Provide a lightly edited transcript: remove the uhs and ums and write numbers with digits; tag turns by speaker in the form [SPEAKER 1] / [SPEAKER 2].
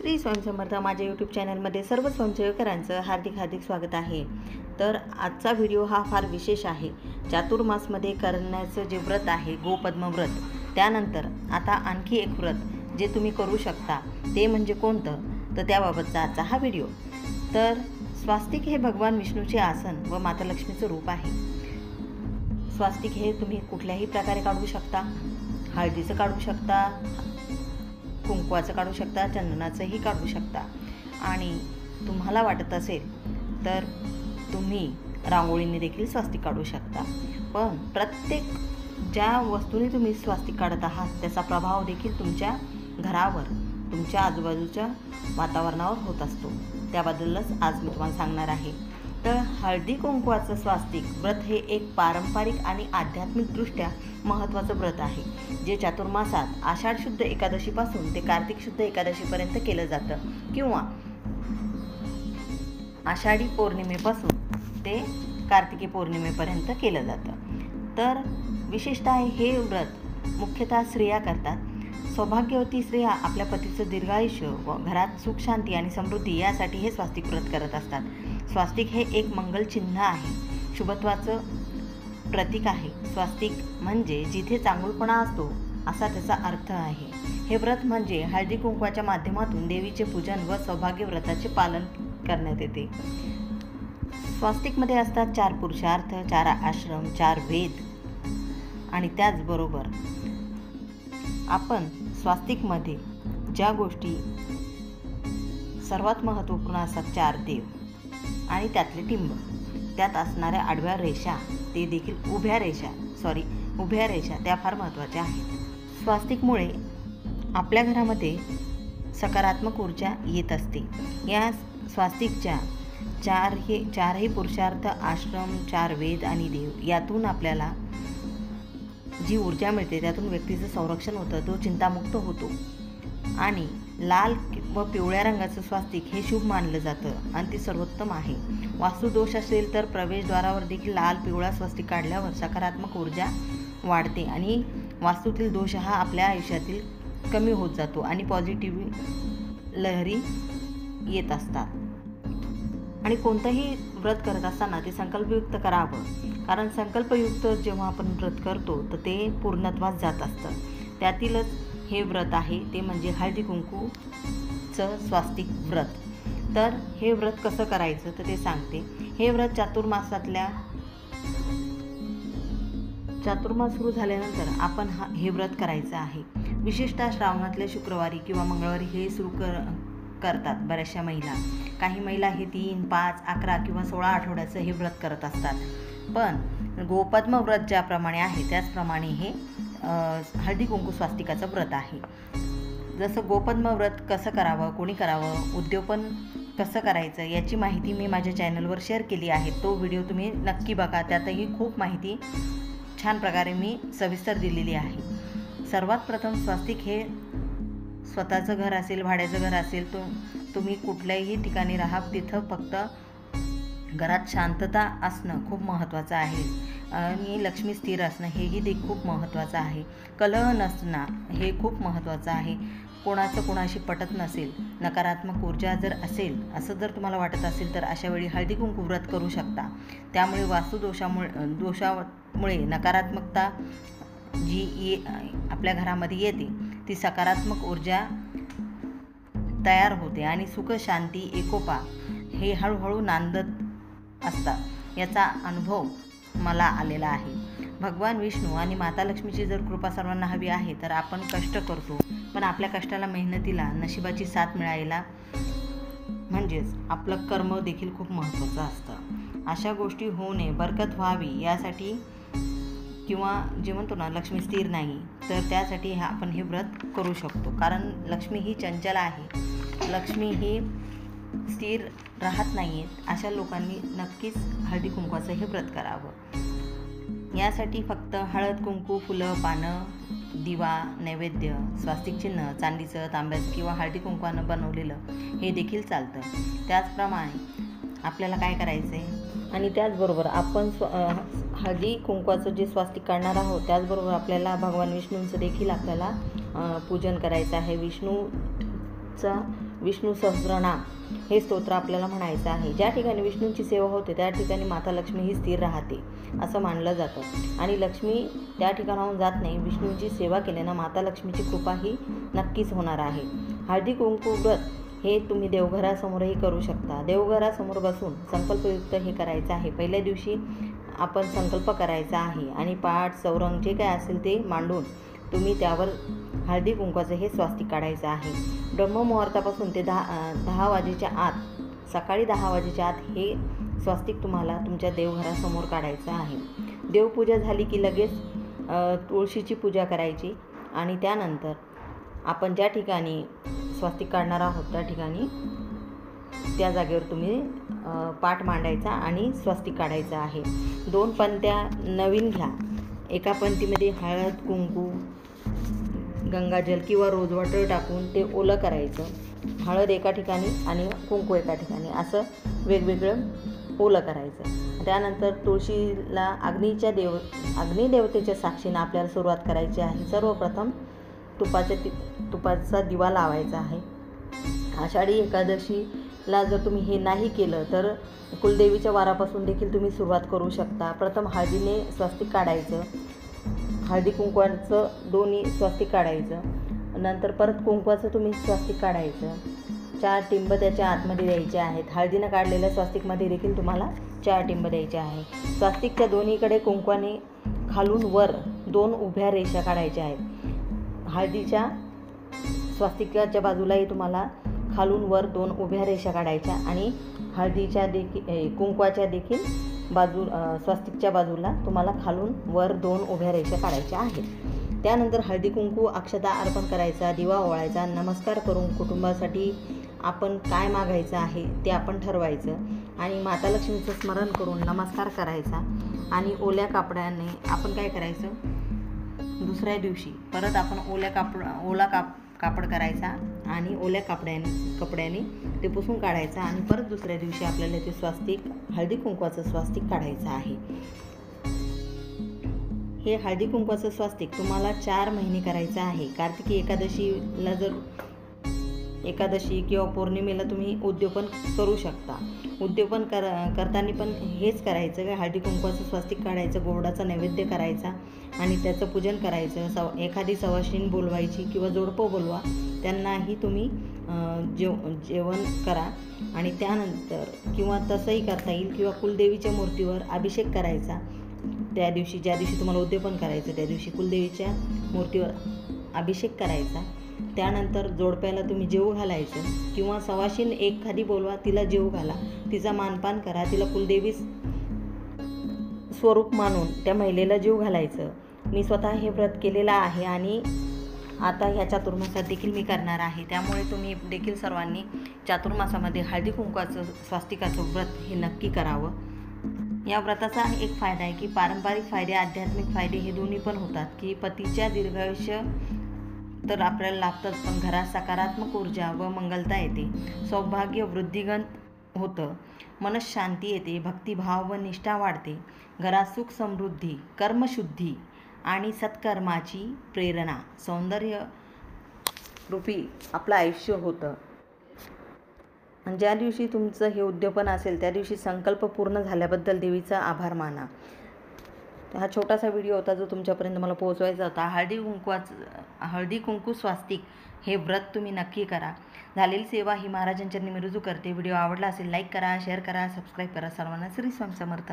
[SPEAKER 1] श्री स्वयंसमर्थ माझ्या यूट्यूब चॅनलमध्ये सर्व स्वयंसेवकांचं हार्दिक स्वागत आहे। तर आजचा व्हिडिओ हा फार विशेष आहे। चातुर्मासमध्ये करण्याचं जे व्रत आहे गोपद्म व्रत, त्यानंतर आता आणखी एक व्रत जे तुम्ही करू शकता ते म्हणजे कोणतं, तर त्याबाबतचा आजचा हा व्हिडिओ। तर स्वास्तिक हे भगवान विष्णूचे आसन व माता लक्ष्मीचं रूप आहे। स्वास्तिक हे तुम्ही कुठल्याही प्रकारे काढू शकता, हळदीचं काढू शकता, कुंकवाचं काढू शकता, चंदनाचंही काढू शकता आणि तुम्हाला वाटत असेल तर तुम्ही रांगोळीने देखील स्वास्तिक काढू शकता। पण प्रत्येक ज्या वस्तूने तुम्ही स्वास्तिक काढत आहात त्याचा प्रभाव देखील तुमच्या घरावर, तुमच्या आजूबाजूच्या वातावरणावर होत असतो। त्याबद्दलच आज मी तुम्हाला सांगणार आहे। तर हळदी कुंकवाचं स्वास्तिक व्रत हे एक पारंपरिक आणि आध्यात्मिकदृष्ट्या महत्त्वाचं व्रत आहे, जे चातुर्मासात आषाढ शुद्ध एकादशीपासून ते कार्तिक शुद्ध एकादशीपर्यंत केलं जातं किंवा आषाढी पौर्णिमेपासून ते कार्तिकी पौर्णिमेपर्यंत केलं जातं। तर विशेषतः हे व्रत मुख्यतः स्त्रिया करतात। सौभाग्यवती स्त्रिया आपल्या पतीचं दीर्घायुष्य व घरात सुख शांती आणि समृद्धी यासाठी हे स्वास्तिक व्रत करत असतात। स्वास्तिक हे एक मंगल चिन्ह आहे, शुभत्वाचं प्रतीक आहे। स्वास्तिक म्हणजे जिथे चांगुलपणा असतो असा त्याचा अर्थ आहे। हे व्रत म्हणजे हळदी कुंकवाच्या माध्यमातून देवीचे पूजन व सौभाग्य व्रताचे पालन करण्यात येते। स्वास्तिकमध्ये असतात 4 पुरुषार्थ, 4 आश्रम, 4 वेद आणि त्याचबरोबर आपण स्वास्तिकमध्ये ज्या गोष्टी सर्वात महत्त्वपूर्ण असतात 4 देव आणि त्यातले टिंब, त्यात असणाऱ्या आडव्या रेषा, ते देखील उभ्या रेषा त्या फार महत्त्वाच्या आहेत। स्वास्तिकमुळे आपल्या घरामध्ये सकारात्मक ऊर्जा येत असते। या स्वास्तिकच्या चारही पुरुषार्थ, आश्रम, 4 वेद आणि देव यातून आपल्याला जी ऊर्जा मिळते त्यातून व्यक्तीचं संरक्षण होतं, तो चिंतामुक्त होतो। आणि लाल व पिवळ्या रंगाचं स्वास्तिक हे शुभ मानलं जातं आणि ते सर्वोत्तम आहे। वास्तुदोष असेल तर प्रवेशद्वारावर देखील लाल पिवळा स्वास्तिक काढल्यावर सकारात्मक ऊर्जा वाढते आणि वास्तूतील दोष हा आपल्या आयुष्यातील कमी होत जातो आणि पॉझिटिव्ह लहरी येत असतात। आणि कोणतंही व्रत करत असताना ते संकल्पयुक्त करावं, कारण संकल्पयुक्त जेव्हा आपण व्रत करतो तर ते पूर्णत्वास जात असतं। त्यातीलच हे व्रत आहे, ते म्हणजे हळदी कुंकूचं स्वास्तिक व्रत। तर हे व्रत कसं करायचं तर ते सांगते। हे व्रत चातुर्मास सुरू झाल्यानंतर आपण हे व्रत करायचं आहे। विशेषतः श्रावणातल्या शुक्रवारी किंवा मंगळवारी हे सुरू करतात बऱ्याचशा महिला। काही महिला हे 3, 5, 11 किंवा 16 आठवड्याचं हे व्रत करत असतात। पण गोपद्म व्रत ज्याप्रमाणे आहे त्याचप्रमाणे हे हळदी कुंकू स्वास्तिकाचं व्रत आहे। जसं गोपद्म व्रत कसं करावं, कोणी करावं, उद्योपन कसं करायचं याची माहिती मी माझ्या चॅनलवर शेअर केली आहे। तो व्हिडिओ तुम्ही नक्की बघा, त्यातही खूप माहिती छान प्रकारे मी सविस्तर दिलेली आहे। सर्वात प्रथम स्वास्तिक हे स्वतःचं घर असेल, भाड्याचं घर असेल, तुम्ही कुठल्याही ठिकाणी राहा, तिथं फक्त घरात शांतता असणं खूप महत्त्वाचं आहे आणि लक्ष्मी स्थिर असणं हेही खूप महत्त्वाचं आहे। कलह नसणं हे खूप महत्त्वाचं आहे। कोणाचं कोणाशी पटत नसेल, नकारात्मक ऊर्जा जर असेल असं जर तुम्हाला वाटत असेल तर अशा वेळी हळदी कुंकू व्रत करू शकता। त्यामुळे दोषामुळे नकारात्मकता जी आपल्या घरामध्ये येते ती सकारात्मक ऊर्जा तयार होते आणि सुख, शांती, एकोपा हे हळूहळू नांदत असतात। याचा अनुभव मला आलेला आहे। भगवान विष्णू आणि माता लक्ष्मीची जर कृपा सर्वांना हवी आहे तर आपण कष्ट करतो, पण आपल्या कष्टाला, मेहनतीला नशिबाची साथ मिळायला म्हणजेच आपलं कर्म देखील खूप महत्त्वाचं असतं। अशा गोष्टी होऊ नये, बरकत व्हावी यासाठी, किंवा जे म्हणतो ना लक्ष्मी स्थिर नाही, तर त्यासाठी आपण हे व्रत करू शकतो। कारण लक्ष्मी ही चंचल आहे, लक्ष्मी ही स्थिर राहत नाही आहेत। अशा लोकांनी नक्कीच हळदी कुंकवाचं हे व्रत करावं। यासाठी फक्त हळद, कुंकू, फुलं, पानं, दिवा, नैवेद्य, स्वास्तिक चिन्ह चांदीचं, तांब्याचं किंवा हळदी कुंकवानं बनवलेलं हे देखील चालतं। त्याचप्रमाणे आपल्याला काय करायचं आहे आणि त्याचबरोबर आपण हळदी कुंकवाचं जे स्वास्तिक काढणार आहोत त्याचबरोबर आपल्याला भगवान विष्णूंचं देखील आपल्याला पूजन करायचं आहे। विष्णूचा विष्णू सहस्रनाम हे स्तोत्र आपल्याला म्हणायचं आहे. ज्या ठिकाणी विष्णूंची सेवा होते त्या ठिकाणी माता लक्ष्मी ही स्थिर राहते असं मानलं जातं आणि लक्ष्मी त्या ठिकाणाहून जात नाही. विष्णूंची सेवा केल्यानं माता लक्ष्मीची कृपा ही नक्कीच होणार आहे. हळदी कुंकू व्रत हे तुम्ही देवघरासमोरही करू शकता. देवघरासमोर बसून संकल्पयुक्त हे करायचं आहे. पहिल्या दिवशी आपण संकल्प करायचा आहे आणि पाठ चौरंग जे काय असेल ते मांडून तुम्ही त्यावर हळदी कुंकवाचं हे स्वास्तिक काढायचं आहे. ब्रह्ममुहूर्तापासून ते 10 वाजेच्या आत, सकाळी 10 वाजेच्या आत हे स्वास्तिक तुम्हाला तुमच्या देवघरासमोर काढायचं आहे. देवपूजा झाली की लगेच तुळशीची पूजा करायची आणि त्यानंतर आपण ज्या ठिकाणी स्वास्तिक काढणार आहोत त्या ठिकाणी त्या जागेवर तुम्ही पाट मांडायचा आणि स्वास्तिक काढायचं आहे. 2 पंत्या नवीन घ्या. एका पंक्तीमध्ये हळद कुंकू गंगाजल किंवा रोज वॉटर टाकून ते ओलं करायचं. हळद एका ठिकाणी आणि कुंकू एका ठिकाणी असं वेगवेगळं ओलं करायचं. त्यानंतर तुळशीला अग्निदेवतेच्या साक्षीनं आपल्याला सुरुवात करायची आहे. सर्वप्रथम तुपाचा दिवा लावायचा आहे. आषाढी एकादशीला जर तुम्ही हे नाही केलं तर कुलदेवीच्या वारापासून देखील तुम्ही सुरुवात करू शकता. प्रथम हळदीने स्वास्तिक काढायचं, हळदी कुंकवाचं दोन्ही स्वास्तिक काढायचं, नंतर परत कुंकवाचं तुम्ही स्वास्तिक काढायचं. 4 टिंब त्याच्या आतमध्ये द्यायचे आहेत. हळदीनं काढलेल्या स्वास्तिकमध्ये देखील तुम्हाला 4 टिंब द्यायचे आहे. स्वास्तिकच्या दोन्हीकडे कुंकवाने खालून वर 2 उभ्या रेषा काढायच्या आहेत. हळदीच्या स्वास्तिकाच्या बाजूलाही तुम्हाला खालून वर 2 उभ्या रेषा काढायच्या आणि हळदीच्या देखील कुंकवाच्या देखील स्वास्तिकच्या बाजूला तुम्हाला खालून वर 2 उभ्या रेषा काढायच्या आहेत. त्यानंतर हळदी कुंकू अक्षता अर्पण करायचा, दिवा ओवाळायचा, नमस्कार करून कुटुंबासाठी आपण काय मागायचं आहे ते आपण ठरवायचं आणि माता लक्ष्मीचं स्मरण करून नमस्कार करायचा आणि ओल्या कापडाने आपण काय करायचं, दुसऱ्या दिवशी परत आपण ओला कापड करायचा आणि ओल्या कपड्याने ते पुसून काढायचा आणि परत दुसऱ्या दिवशी आपल्याला ते स्वास्तिक हळदी कुंकवाचं स्वास्तिक काढायचं आहे. हे हळदी कुंकवाचं स्वास्तिक तुम्हाला 4 महिने करायचं आहे. कार्तिकी एकादशी किंवा पौर्णिमेला तुम्ही उद्यापन करू शकता. उद्यापन करताना पण हेच करायचं की हळदी कुंकवाचं स्वास्तिक काढायचं, गोडाचा नैवेद्य करायचा आणि त्याचं पूजन करायचं. एखादी सवाशीण बोलवायची किंवा जोडपं बोलवा, त्यांनाही तुम्ही जेवण करा आणि त्यानंतर किंवा तसंही करता येईल किंवा कुलदेवीच्या मूर्तीवर अभिषेक करायचा. त्या दिवशी ज्या दिवशी तुम्हाला उद्यापन करायचं त्या दिवशी कुलदेवीच्या मूर्तीवर अभिषेक करायचा. त्यानंतर जोडप्याला तुम्ही जेवू घालायचं किंवा सवाशीण एखादी बोलवा, तिला जेवू घाला, तिचा मानपान करा, तिला कुलदेवी स्वरूप मानून त्या महिलेला जेवू घालायचं. मी स्वतः हे व्रत केलेलं आहे आणि आता ह्या चातुर्मासात देखील मी करणार आहे. त्यामुळे तुम्ही देखील सर्वांनी चातुर्मासामध्ये हळदी कुंकवाचं स्वास्तिकाचं व्रत हे नक्की करावं. या व्रताचा एक फायदा आहे की पारंपरिक फायदे, आध्यात्मिक फायदे हे दोन्ही पण होतात की पतीच्या दीर्घायुष्य तर आपल्याला लाभतंच, पण घरात सकारात्मक ऊर्जा व मंगलता येते, सौभाग्य वृद्धिंगत होतं, मनशांती येते, भक्तिभाव व निष्ठा वाढते, घरात सुख समृद्धी, कर्मशुद्धी आणि सत्कर्माची प्रेरणा, सौंदर्य रूपी आपलं आयुष्य होतं. आणि ज्या दिवशी तुमचं हे उद्यापन असेल त्या दिवशी संकल्प पूर्ण झाल्याबद्दल देवीचा आभार माना. हा छोटासा व्हिडिओ होता जो तुमच्यापर्यंत मला पोहोचवायचा होता. हळदी कुंकू स्वास्तिक हे व्रत तुम्ही नक्की करा. झालेली सेवा ही महाराजांच्या मी रुजू करते. व्हिडिओ आवडला असेल लाईक करा, शेअर करा, सबस्क्राईब करा. सर्वांना श्री स्वामी समर्थ.